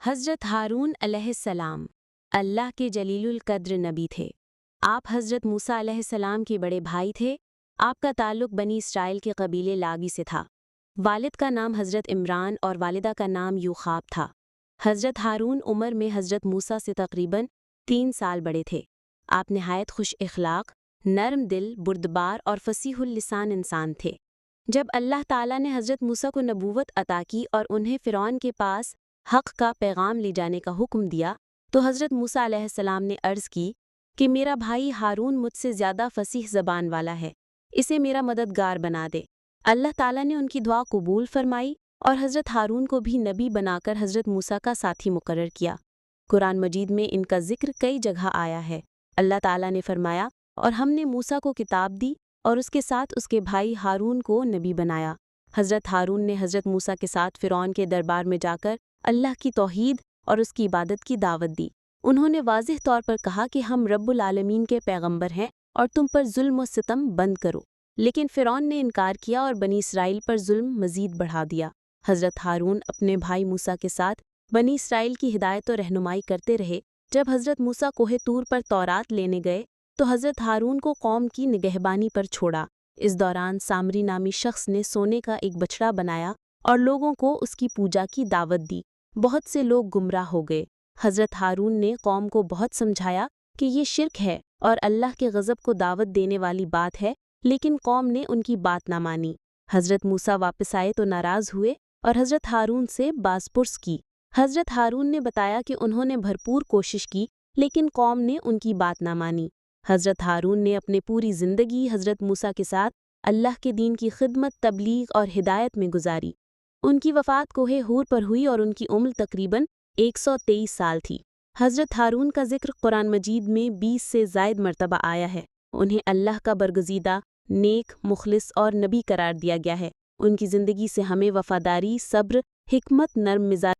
حضرت ہارون علیہ السلام اللہ کے جلیل القدر نبی تھے۔ آپ حضرت موسیٰ علیہ السلام کے بڑے بھائی تھے۔ آپ کا تعلق بنی اسرائیل کے قبیلے لاگی سے تھا۔ والد کا نام حضرت عمران اور والدہ کا نام یوخاب تھا۔ حضرت ہارون عمر میں حضرت موسیٰ سے تقریباً 3 سال بڑے تھے۔ آپ نہایت خوش اخلاق، نرم دل، بردبار اور فصیح اللسان انسان تھے۔ جب اللہ تعالیٰ نے حضرت موسیٰ کو نبوت عطا کی اور انہیں فرعون کے پاس حق کا پیغام لے جانے کا حکم دیا تو حضرت موسیٰ علیہ السلام نے عرض کی کہ میرا بھائی ہارون مجھ سے زیادہ فصیح زبان والا ہے، اسے میرا مددگار بنا دے۔ اللہ تعالیٰ نے ان کی دعا قبول فرمائی اور حضرت ہارون کو بھی نبی بنا کر حضرت موسیٰ کا ساتھی مقرر کیا۔ قرآن مجید میں ان کا ذکر کئی جگہ آیا ہے۔ اللہ تعالیٰ نے فرمایا، اور ہم نے موسیٰ کو کتاب دی اور اس کے ساتھ اس کے بھائی ہارون کو نبی بنایا۔ حضرت ہارون نے حضرت موسیٰ کے ساتھ فرعون کے دربار میں جا کر اللہ کی توحید اور اس کی عبادت کی دعوت دی۔ انہوں نے واضح طور پر کہا کہ ہم رب العالمین کے پیغمبر ہیں اور تم پر ظلم و ستم بند کرو، لیکن فرعون نے انکار کیا اور بنی اسرائیل پر ظلم مزید بڑھا دیا۔ حضرت ہارون اپنے بھائی موسیٰ کے ساتھ بنی اسرائیل کی ہدایت و رہنمائی کرتے رہے۔ جب حضرت موسیٰ کوہ طور پر تورات لینے گئے تو حضرت ہارون کو قوم کی نگہبانی پر چھوڑا۔ اس دوران سامری نامی شخص نے سونے کا ایک بچڑا بنایا اور لوگوں کو اس کی پوجا کی دعوت دی۔ بہت سے لوگ گمراہ ہو گئے۔ حضرت ہارون نے قوم کو بہت سمجھایا کہ یہ شرک ہے اور اللہ کے غضب کو دعوت دینے والی بات ہے، لیکن قوم نے ان کی بات نہ مانی۔ حضرت موسیٰ واپس آئے تو ناراض ہوئے اور حضرت ہارون سے باز پرس کی۔ حضرت ہارون نے بتایا کہ انہوں نے بھرپور کوشش کی لیکن قوم نے ان کی بات نہ مانی۔ حضرت ہارون نے اپنی پوری زندگی حضرت موسیٰ کے ساتھ اللہ کے دین کی خدمت، تبلیغ اور ہدایت میں گزاری۔ ان کی وفات کوہ حور پر ہوئی اور ان کی عمر تقریباً 123 سال تھی۔ حضرت ہارون کا ذکر قرآن مجید میں 20 سے زائد مرتبہ آیا ہے۔ انہیں اللہ کا برگزیدہ، نیک، مخلص اور نبی قرار دیا گیا ہے۔ ان کی زندگی سے ہمیں وفاداری، صبر، حکمت، نرم مزاج